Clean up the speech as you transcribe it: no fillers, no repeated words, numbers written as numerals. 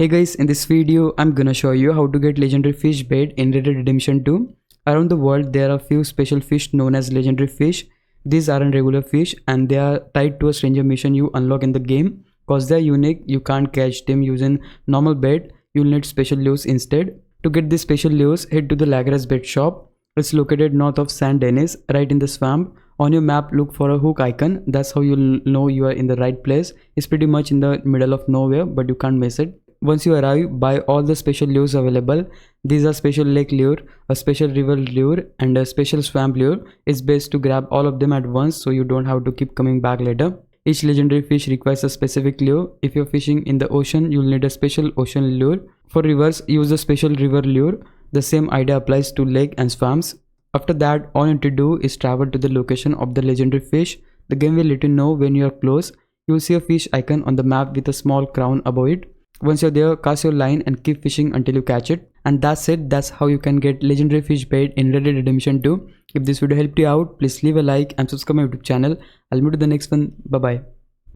Hey guys, in this video I'm gonna show you how to get legendary fish bait in Red Dead Redemption 2. Around the world there are few special fish known as legendary fish. These aren't regular fish and they are tied to a stranger mission you unlock in the game. Cause they're unique, you can't catch them using normal bait, you'll need special lures instead. To get these special lures, head to the Lagras bait shop. It's located north of San Denis, right in the swamp. On your map, look for a hook icon. That's how you'll know you are in the right place. It's pretty much in the middle of nowhere, but you can't miss it. Once you arrive, buy all the special lures available. These are special lake lure, a special river lure and a special swamp lure. It's best to grab all of them at once so you don't have to keep coming back later. Each legendary fish requires a specific lure. If you're fishing in the ocean, you'll need a special ocean lure. For rivers, use the special river lure. The same idea applies to lake and swamps. After that, all you need to do is travel to the location of the legendary fish. The game will let you know when you are close. You will see a fish icon on the map with a small crown above it. Once you're there, cast your line and keep fishing until you catch it. And that's it. That's how you can get legendary fish bait in Red Dead Redemption 2. If this video helped you out, please leave a like and subscribe my YouTube channel. I'll meet you in the next one. Bye bye.